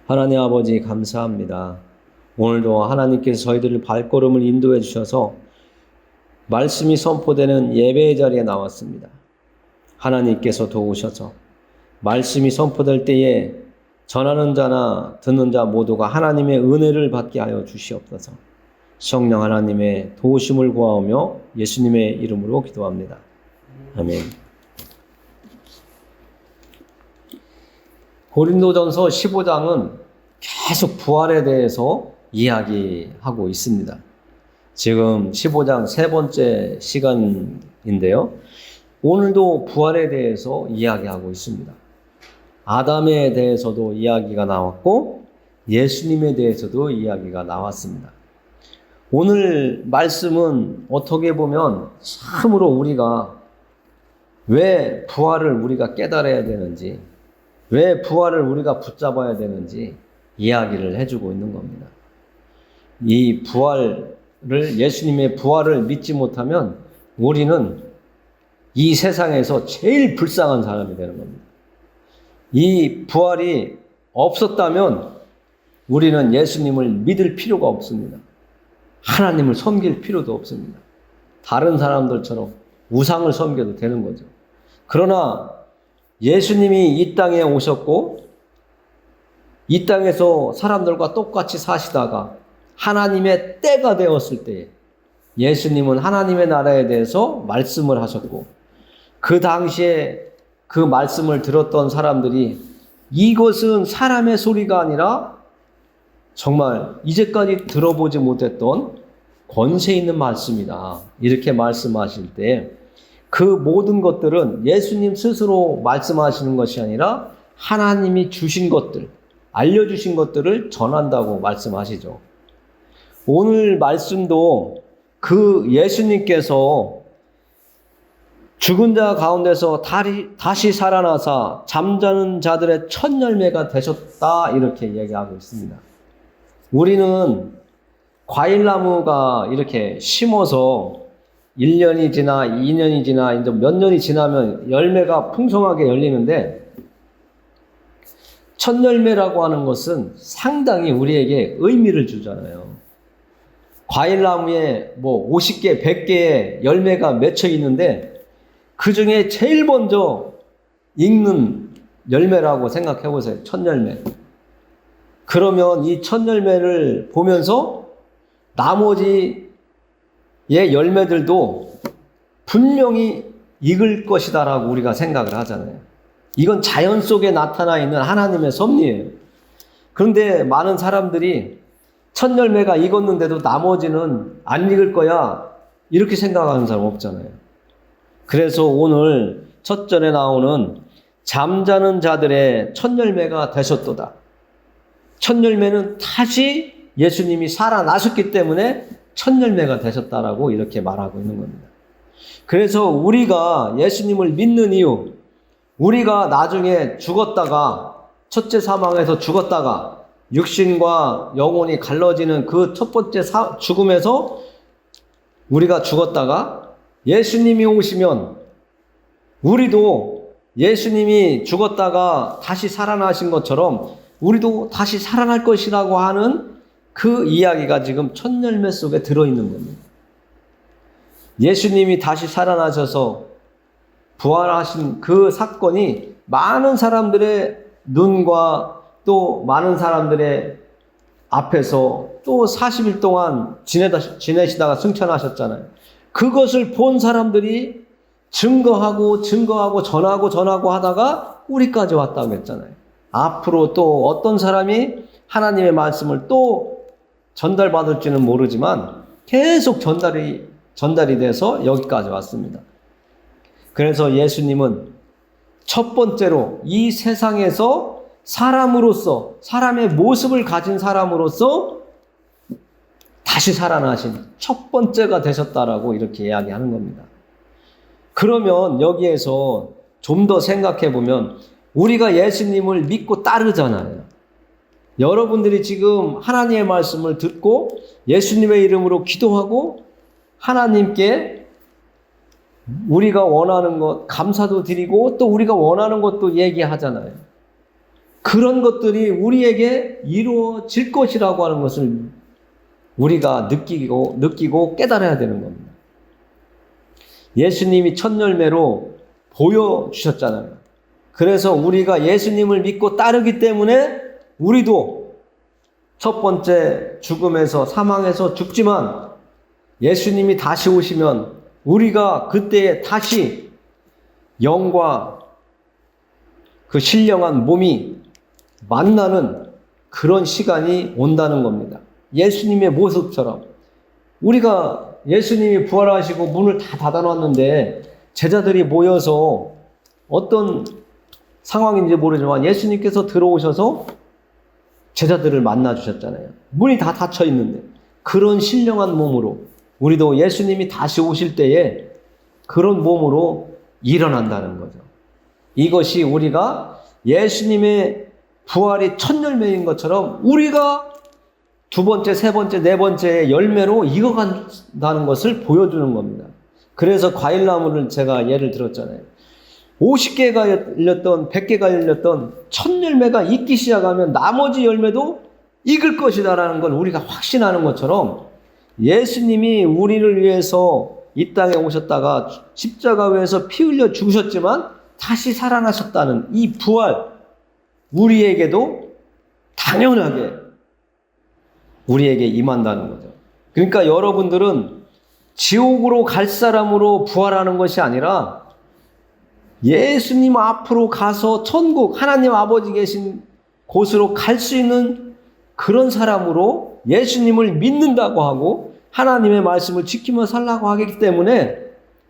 하나님 아버지 감사합니다. 오늘도 하나님께서 저희들을 발걸음을 인도해 주셔서 말씀이 선포되는 예배의 자리에 나왔습니다. 하나님께서 도우셔서 말씀이 선포될 때에 전하는 자나 듣는 자 모두가 하나님의 은혜를 받게 하여 주시옵소서. 성령 하나님의 도우심을 구하오며 예수님의 이름으로 기도합니다. 아멘. 고린도전서 15장은 계속 부활에 대해서 이야기하고 있습니다. 지금 15장 세 번째 시간인데요. 오늘도 부활에 대해서 이야기하고 있습니다. 아담에 대해서도 이야기가 나왔고 예수님에 대해서도 이야기가 나왔습니다. 오늘 말씀은 어떻게 보면 참으로 우리가 왜 부활을 우리가 깨달아야 되는지, 왜 부활을 우리가 붙잡아야 되는지 이야기를 해주고 있는 겁니다. 이 부활을, 예수님의 부활을 믿지 못하면 우리는 이 세상에서 제일 불쌍한 사람이 되는 겁니다. 이 부활이 없었다면 우리는 예수님을 믿을 필요가 없습니다. 하나님을 섬길 필요도 없습니다. 다른 사람들처럼 우상을 섬겨도 되는 거죠. 그러나 예수님이 이 땅에 오셨고 이 땅에서 사람들과 똑같이 사시다가 하나님의 때가 되었을 때에 예수님은 하나님의 나라에 대해서 말씀을 하셨고 그 당시에 그 말씀을 들었던 사람들이 이것은 사람의 소리가 아니라 정말 이제까지 들어보지 못했던 권세 있는 말씀이다. 이렇게 말씀하실 때 그 모든 것들은 예수님 스스로 말씀하시는 것이 아니라 하나님이 주신 것들, 알려주신 것들을 전한다고 말씀하시죠. 오늘 말씀도 그 예수님께서 죽은 자 가운데서 다시 살아나사 잠자는 자들의 첫 열매가 되셨다 이렇게 얘기하고 있습니다. 우리는 과일나무가 이렇게 심어서 1년이 지나 2년이 지나 이제 몇 년이 지나면 열매가 풍성하게 열리는데 첫 열매라고 하는 것은 상당히 우리에게 의미를 주잖아요. 과일나무에 뭐 50개, 100개의 열매가 맺혀 있는데 그 중에 제일 먼저 익는 열매라고 생각해 보세요. 첫 열매. 그러면 이 첫 열매를 보면서 나머지의 열매들도 분명히 익을 것이다라고 우리가 생각을 하잖아요. 이건 자연 속에 나타나 있는 하나님의 섭리예요. 그런데 많은 사람들이 첫 열매가 익었는데도 나머지는 안 익을 거야 이렇게 생각하는 사람 없잖아요. 그래서 오늘 첫 절에 나오는 잠자는 자들의 첫 열매가 되셨도다. 첫 열매는 다시 예수님이 살아나셨기 때문에 첫 열매가 되셨다라고 이렇게 말하고 있는 겁니다. 그래서 우리가 예수님을 믿는 이유, 우리가 나중에 죽었다가 첫째 사망에서 죽었다가 육신과 영혼이 갈라지는 그 첫 번째 죽음에서 우리가 죽었다가 예수님이 오시면 우리도 예수님이 죽었다가 다시 살아나신 것처럼 우리도 다시 살아날 것이라고 하는 그 이야기가 지금 첫 열매 속에 들어있는 겁니다. 예수님이 다시 살아나셔서 부활하신 그 사건이 많은 사람들의 눈과 또 많은 사람들의 앞에서 또 40일 동안 지내시다가 승천하셨잖아요. 그것을 본 사람들이 증거하고 전하고 하다가 우리까지 왔다고 했잖아요. 앞으로 또 어떤 사람이 하나님의 말씀을 또 전달받을지는 모르지만 계속 전달이 돼서 여기까지 왔습니다. 그래서 예수님은 첫 번째로 이 세상에서 사람으로서, 사람의 모습을 가진 사람으로서 다시 살아나신 첫 번째가 되셨다라고 이렇게 이야기하는 겁니다. 그러면 여기에서 좀 더 생각해 보면 우리가 예수님을 믿고 따르잖아요. 여러분들이 지금 하나님의 말씀을 듣고 예수님의 이름으로 기도하고 하나님께 우리가 원하는 것 감사도 드리고 또 우리가 원하는 것도 얘기하잖아요. 그런 것들이 우리에게 이루어질 것이라고 하는 것을 우리가 느끼고 깨달아야 되는 겁니다. 예수님이 첫 열매로 보여주셨잖아요. 그래서 우리가 예수님을 믿고 따르기 때문에 우리도 첫 번째 죽음에서 사망에서 죽지만 예수님이 다시 오시면 우리가 그때 다시 영과 그 신령한 몸이 만나는 그런 시간이 온다는 겁니다. 예수님의 모습처럼 우리가 예수님이 부활하시고 문을 다 닫아놨는데 제자들이 모여서 어떤 상황인지 모르지만 예수님께서 들어오셔서 제자들을 만나 주셨잖아요. 문이 다 닫혀 있는데 그런 신령한 몸으로 우리도 예수님이 다시 오실 때에 그런 몸으로 일어난다는 거죠. 이것이 우리가 예수님의 부활이 첫 열매인 것처럼 우리가 두 번째, 세 번째, 네 번째 열매로 익어간다는 것을 보여주는 겁니다. 그래서 과일나무를 제가 예를 들었잖아요. 50개가 열렸던 100개가 열렸던 첫 열매가 익기 시작하면 나머지 열매도 익을 것이다라는 걸 우리가 확신하는 것처럼 예수님이 우리를 위해서 이 땅에 오셨다가 십자가 위에서 피 흘려 죽으셨지만 다시 살아나셨다는 이 부활, 우리에게도 당연하게 우리에게 임한다는 거죠. 그러니까 여러분들은 지옥으로 갈 사람으로 부활하는 것이 아니라 예수님 앞으로 가서 천국, 하나님 아버지 계신 곳으로 갈 수 있는 그런 사람으로 예수님을 믿는다고 하고 하나님의 말씀을 지키며 살라고 하기 때문에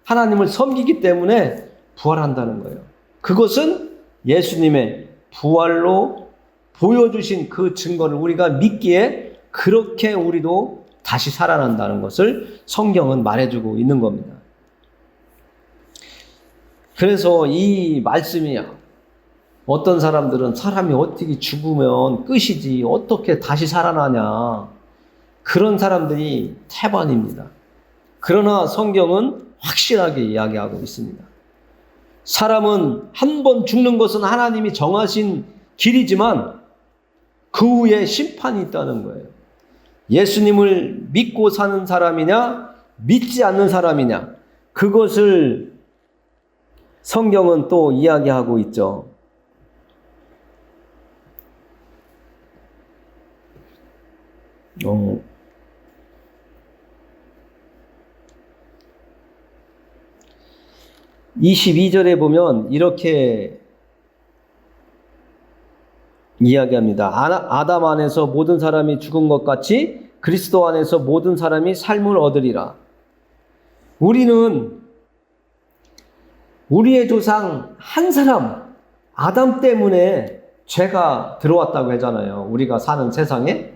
하나님을 섬기기 때문에 부활한다는 거예요. 그것은 예수님의 부활로 보여주신 그 증거를 우리가 믿기에 그렇게 우리도 다시 살아난다는 것을 성경은 말해주고 있는 겁니다. 그래서 이 말씀이 어떤 사람들은 사람이 어떻게 죽으면 끝이지 어떻게 다시 살아나냐 그런 사람들이 태반입니다. 그러나 성경은 확실하게 이야기하고 있습니다. 사람은 한 번 죽는 것은 하나님이 정하신 길이지만 그 후에 심판이 있다는 거예요. 예수님을 믿고 사는 사람이냐 믿지 않는 사람이냐 그것을 성경은 또 이야기하고 있죠. 어. 22절에 보면 이렇게 이야기합니다. 아담 안에서 모든 사람이 죽은 것 같이 그리스도 안에서 모든 사람이 삶을 얻으리라. 우리는 우리의 조상 한 사람 아담 때문에 죄가 들어왔다고 하잖아요. 우리가 사는 세상에.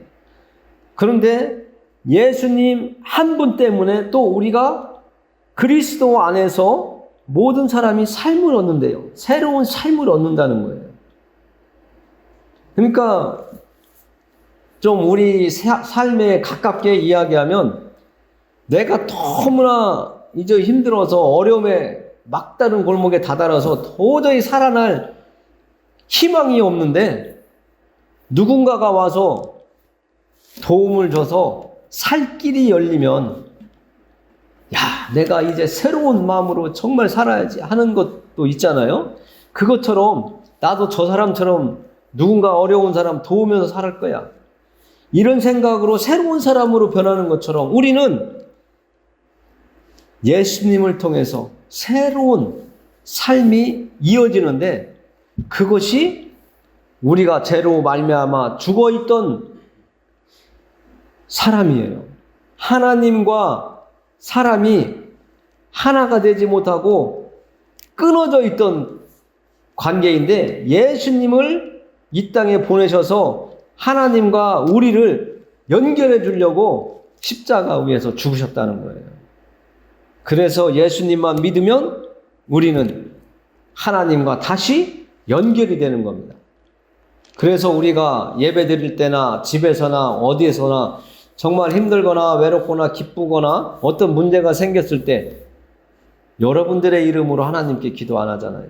그런데 예수님 한 분 때문에 또 우리가 그리스도 안에서 모든 사람이 삶을 얻는데요. 새로운 삶을 얻는다는 거예요. 그러니까 좀 우리 삶에 가깝게 이야기하면 내가 너무나 이제 힘들어서 어려움에 막다른 골목에 다다라서 도저히 살아날 희망이 없는데 누군가가 와서 도움을 줘서 살 길이 열리면 야, 내가 이제 새로운 마음으로 정말 살아야지 하는 것도 있잖아요. 그것처럼 나도 저 사람처럼 누군가 어려운 사람 도우면서 살 거야. 이런 생각으로 새로운 사람으로 변하는 것처럼 우리는 예수님을 통해서 새로운 삶이 이어지는데 그것이 우리가 죄로 말미암아 죽어있던 사람이에요. 하나님과 사람이 하나가 되지 못하고 끊어져 있던 관계인데 예수님을 이 땅에 보내셔서 하나님과 우리를 연결해 주려고 십자가 위에서 죽으셨다는 거예요. 그래서 예수님만 믿으면 우리는 하나님과 다시 연결이 되는 겁니다. 그래서 우리가 예배 드릴 때나 집에서나 어디에서나 정말 힘들거나 외롭거나 기쁘거나 어떤 문제가 생겼을 때 여러분들의 이름으로 하나님께 기도 안 하잖아요.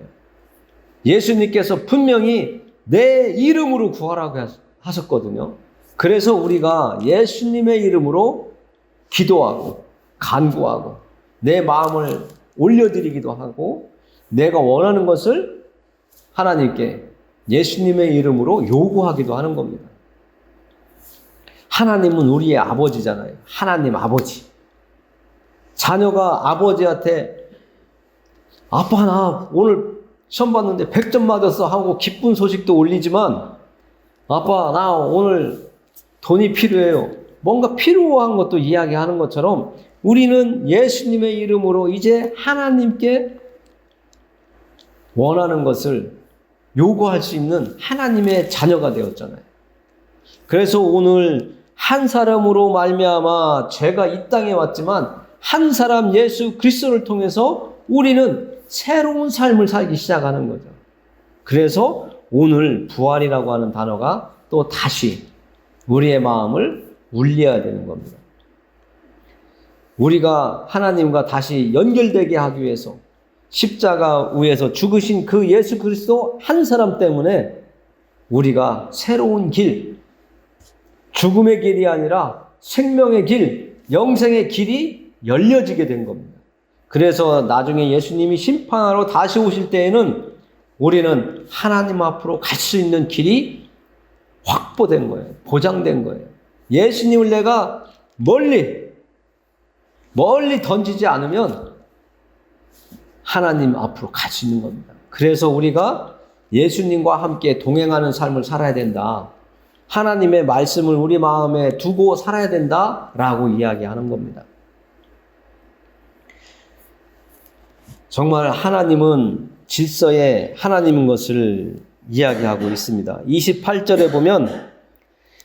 예수님께서 분명히 내 이름으로 구하라고 하셨거든요. 그래서 우리가 예수님의 이름으로 기도하고 간구하고 내 마음을 올려드리기도 하고 내가 원하는 것을 하나님께 예수님의 이름으로 요구하기도 하는 겁니다. 하나님은 우리의 아버지잖아요. 하나님 아버지. 자녀가 아버지한테 아빠 나 오늘 시험 봤는데 100점 맞았어 하고 기쁜 소식도 올리지만 아빠 나 오늘 돈이 필요해요. 뭔가 필요한 것도 이야기하는 것처럼 우리는 예수님의 이름으로 이제 하나님께 원하는 것을 요구할 수 있는 하나님의 자녀가 되었잖아요. 그래서 오늘 한 사람으로 말미암아 죄가 이 땅에 왔지만 한 사람 예수 그리스도를 통해서 우리는 새로운 삶을 살기 시작하는 거죠. 그래서 오늘 부활이라고 하는 단어가 또 다시 우리의 마음을 울려야 되는 겁니다. 우리가 하나님과 다시 연결되게 하기 위해서 십자가 위에서 죽으신 그 예수 그리스도 한 사람 때문에 우리가 새로운 길, 죽음의 길이 아니라 생명의 길, 영생의 길이 열려지게 된 겁니다. 그래서 나중에 예수님이 심판하러 다시 오실 때에는 우리는 하나님 앞으로 갈 수 있는 길이 확보된 거예요. 보장된 거예요. 예수님을 내가 멀리 던지지 않으면 하나님 앞으로 갈 수 있는 겁니다. 그래서 우리가 예수님과 함께 동행하는 삶을 살아야 된다. 하나님의 말씀을 우리 마음에 두고 살아야 된다라고 이야기하는 겁니다. 정말 하나님은 질서의 하나님인 것을 이야기하고 있습니다. 28절에 보면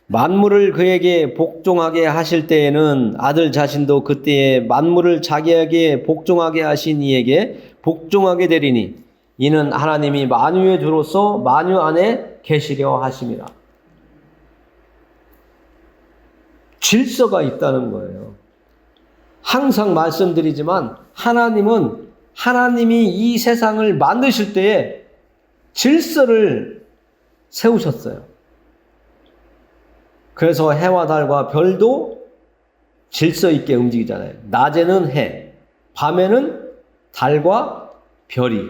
만물을 그에게 복종하게 하실 때에는 아들 자신도 그때에 만물을 자기에게 복종하게 하신 이에게 복종하게 되리니 이는 하나님이 만유의 주로서 만유 안에 계시려 하심이라. 질서가 있다는 거예요. 항상 말씀드리지만 하나님이 이 세상을 만드실 때에 질서를 세우셨어요. 그래서 해와 달과 별도 질서 있게 움직이잖아요. 낮에는 해, 밤에는 달과 별이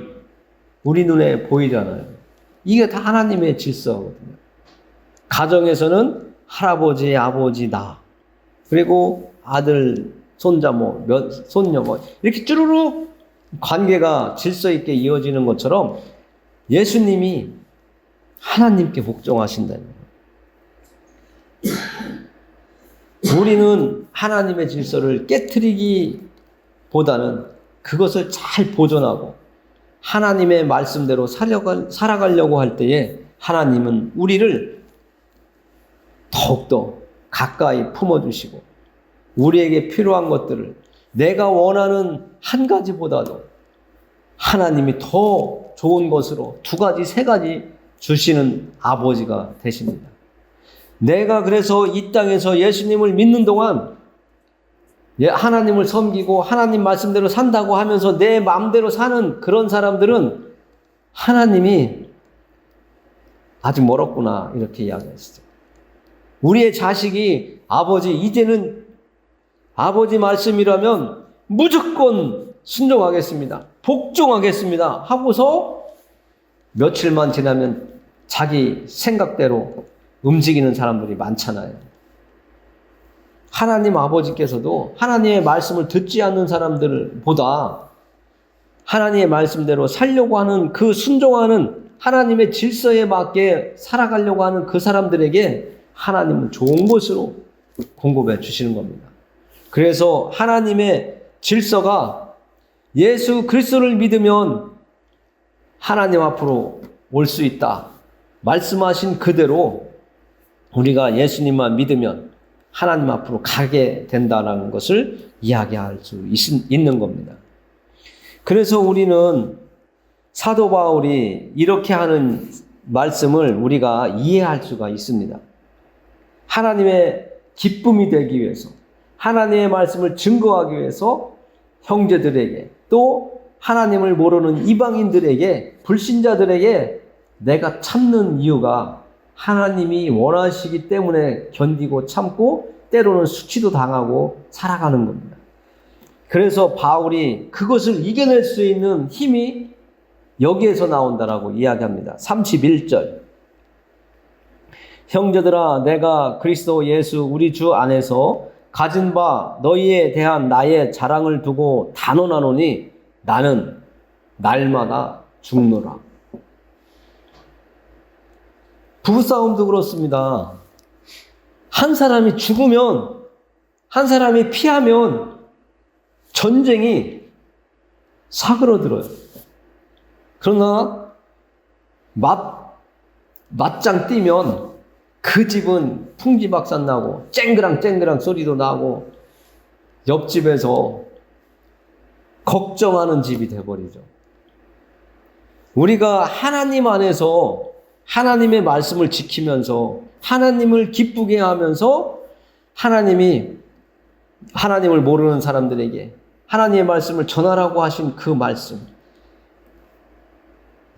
우리 눈에 보이잖아요. 이게 다 하나님의 질서거든요. 가정에서는 할아버지, 아버지, 나, 그리고 아들, 손자, 손녀, 이렇게 쭈루루 관계가 질서 있게 이어지는 것처럼 예수님이 하나님께 복종하신다는 거예요. 우리는 하나님의 질서를 깨트리기보다는 그것을 잘 보존하고 하나님의 말씀대로 살아가려고 할 때에 하나님은 우리를 더욱더 가까이 품어주시고 우리에게 필요한 것들을 내가 원하는 한 가지보다도 하나님이 더 좋은 것으로 2가지, 3가지 주시는 아버지가 되십니다. 내가 그래서 이 땅에서 예수님을 믿는 동안 하나님을 섬기고 하나님 말씀대로 산다고 하면서 내 마음대로 사는 그런 사람들은 하나님이 아직 멀었구나 이렇게 이야기하시죠. 우리의 자식이 아버지 이제는 아버지 말씀이라면 무조건 순종하겠습니다. 복종하겠습니다. 하고서 며칠만 지나면 자기 생각대로 움직이는 사람들이 많잖아요. 하나님 아버지께서도 하나님의 말씀을 듣지 않는 사람들보다 하나님의 말씀대로 살려고 하는 그 순종하는 하나님의 질서에 맞게 살아가려고 하는 그 사람들에게 하나님은 좋은 것으로 공급해 주시는 겁니다. 그래서 하나님의 질서가 예수 그리스도를 믿으면 하나님 앞으로 올 수 있다. 말씀하신 그대로 우리가 예수님만 믿으면 하나님 앞으로 가게 된다는 것을 이야기할 수 있는 겁니다. 그래서 우리는 사도 바울이 이렇게 하는 말씀을 우리가 이해할 수가 있습니다. 하나님의 기쁨이 되기 위해서 하나님의 말씀을 증거하기 위해서 형제들에게 또 하나님을 모르는 이방인들에게 불신자들에게 내가 참는 이유가 하나님이 원하시기 때문에 견디고 참고 때로는 수치도 당하고 살아가는 겁니다. 그래서 바울이 그것을 이겨낼 수 있는 힘이 여기에서 나온다라고 이야기합니다. 31절. 형제들아, 내가 그리스도 예수 우리 주 안에서 가진 바 너희에 대한 나의 자랑을 두고 단언하노니 나는 날마다 죽노라. 부부싸움도 그렇습니다. 한 사람이 죽으면, 한 사람이 피하면 전쟁이 사그러들어요. 그러나 맞짱 뛰면 그 집은 풍지박산 나고 쨍그랑 소리도 나고 옆집에서 걱정하는 집이 돼버리죠. 우리가 하나님 안에서 하나님의 말씀을 지키면서 하나님을 기쁘게 하면서 하나님을 모르는 사람들에게 하나님의 말씀을 전하라고 하신 그 말씀,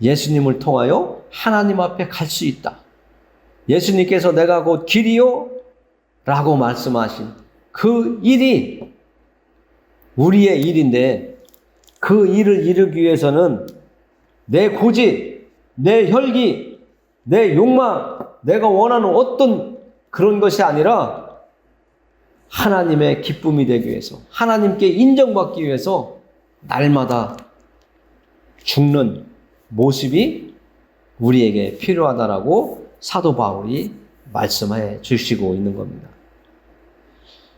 예수님을 통하여 하나님 앞에 갈 수 있다. 예수님께서 내가 곧 길이요 라고 말씀하신 그 일이 우리의 일인데, 그 일을 이루기 위해서는 내 고집, 내 혈기, 내 욕망, 내가 원하는 어떤 그런 것이 아니라 하나님의 기쁨이 되기 위해서, 하나님께 인정받기 위해서 날마다 죽는 모습이 우리에게 필요하다라고 사도 바울이 말씀해 주시고 있는 겁니다.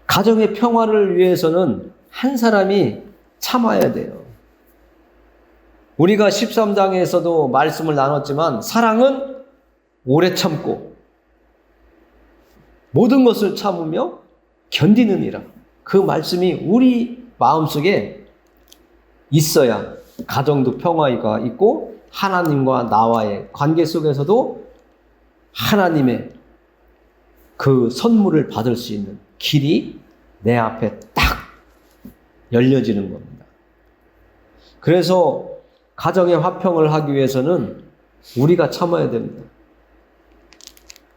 가정의 평화를 위해서는 한 사람이 참아야 돼요. 우리가 13장에서도 말씀을 나눴지만 사랑은 오래 참고 모든 것을 참으며 견디느니라. 그 말씀이 우리 마음속에 있어야 가정도 평화가 있고 하나님과 나와의 관계 속에서도 하나님의 그 선물을 받을 수 있는 길이 내 앞에 딱 열려지는 겁니다. 그래서 가정의 화평을 하기 위해서는 우리가 참아야 됩니다.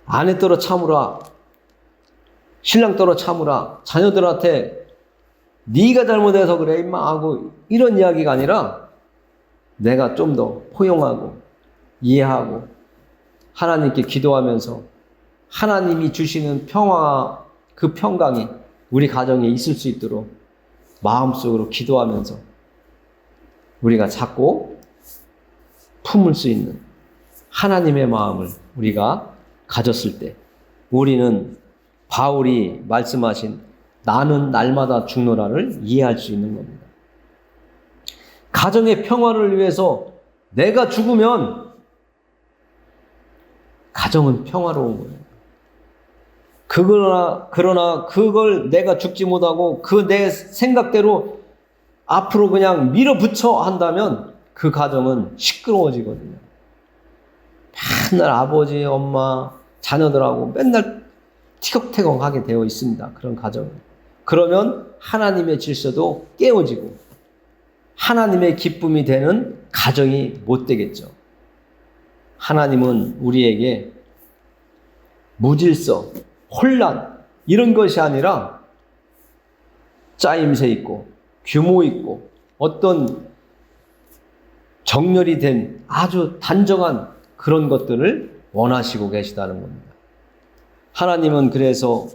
아내 떨어 참으라, 신랑 떨어 참으라, 자녀들한테 네가 잘못해서 그래 임마 하고 이런 이야기가 아니라 내가 좀 더 포용하고 이해하고 하나님께 기도하면서 하나님이 주시는 평화, 그 평강이 우리 가정에 있을 수 있도록 마음속으로 기도하면서 우리가 찾고 품을 수 있는 하나님의 마음을 우리가 가졌을 때 우리는 바울이 말씀하신 나는 날마다 죽노라를 이해할 수 있는 겁니다. 가정의 평화를 위해서 내가 죽으면 가정은 평화로운 거예요. 그러나 그걸 내가 죽지 못하고 그 내 생각대로 앞으로 그냥 밀어붙여 한다면 그 가정은 시끄러워지거든요. 맨날 아버지, 엄마, 자녀들하고 맨날 티격태격하게 되어 있습니다. 그런 가정은. 그러면 하나님의 질서도 깨어지고 하나님의 기쁨이 되는 가정이 못 되겠죠. 하나님은 우리에게 무질서, 혼란 이런 것이 아니라 짜임새 있고 규모 있고 어떤 정렬이 된 아주 단정한 그런 것들을 원하시고 계시다는 겁니다. 하나님은 그래서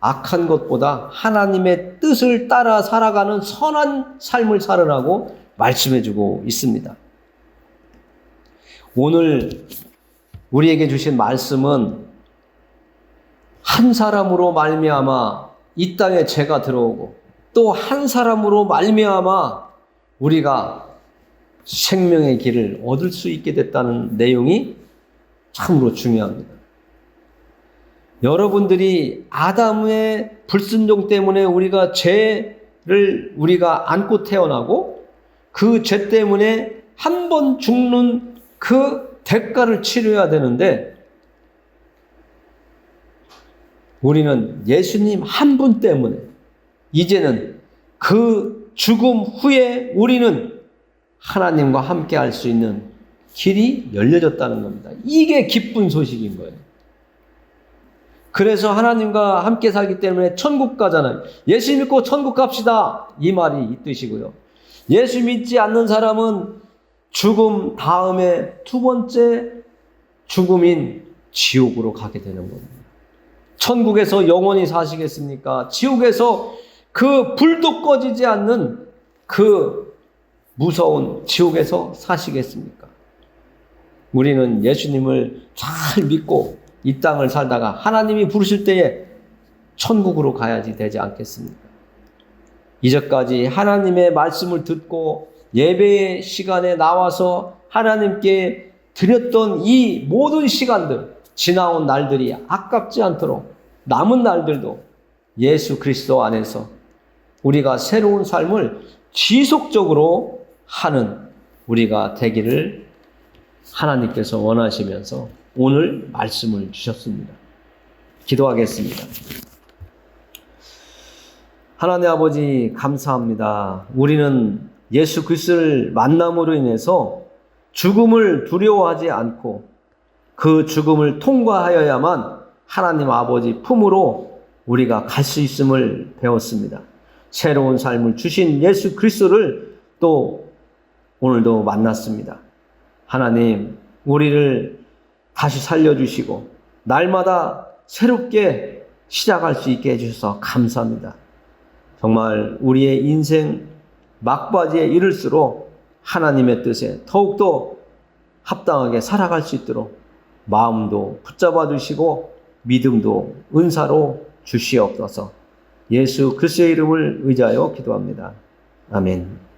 악한 것보다 하나님의 뜻을 따라 살아가는 선한 삶을 살으라고 말씀해주고 있습니다. 오늘 우리에게 주신 말씀은 한 사람으로 말미암아 이 땅에 죄가 들어오고 또 한 사람으로 말미암아 우리가 생명의 길을 얻을 수 있게 됐다는 내용이 참으로 중요합니다. 여러분들이 아담의 불순종 때문에 우리가 죄를 우리가 안고 태어나고 그 죄 때문에 한 번 죽는 그 대가를 치러야 되는데 우리는 예수님 한 분 때문에 이제는 그 죽음 후에 우리는 하나님과 함께 할 수 있는 길이 열려졌다는 겁니다. 이게 기쁜 소식인 거예요. 그래서 하나님과 함께 살기 때문에 천국 가잖아요. 예수 믿고 천국 갑시다. 이 말이 이 뜻이고요. 예수 믿지 않는 사람은 죽음 다음에 두 번째 죽음인 지옥으로 가게 되는 겁니다. 천국에서 영원히 사시겠습니까? 지옥에서 그 불도 꺼지지 않는 그 무서운 지옥에서 사시겠습니까? 우리는 예수님을 잘 믿고 이 땅을 살다가 하나님이 부르실 때에 천국으로 가야지 되지 않겠습니까? 이제까지 하나님의 말씀을 듣고 예배의 시간에 나와서 하나님께 드렸던 이 모든 시간들, 지나온 날들이 아깝지 않도록 남은 날들도 예수 그리스도 안에서 우리가 새로운 삶을 지속적으로 하는 우리가 되기를 하나님께서 원하시면서 오늘 말씀을 주셨습니다. 기도하겠습니다. 하나님 아버지 감사합니다. 우리는 예수 그리스도를 만남으로 인해서 죽음을 두려워하지 않고 그 죽음을 통과하여야만 하나님 아버지 품으로 우리가 갈 수 있음을 배웠습니다. 새로운 삶을 주신 예수 그리스도를 또 오늘도 만났습니다. 하나님, 우리를 다시 살려주시고 날마다 새롭게 시작할 수 있게 해주셔서 감사합니다. 정말 우리의 인생 막바지에 이를수록 하나님의 뜻에 더욱더 합당하게 살아갈 수 있도록 마음도 붙잡아 주시고 믿음도 은사로 주시옵소서. 예수 그리스도의 이름을 의지하여 기도합니다. 아멘.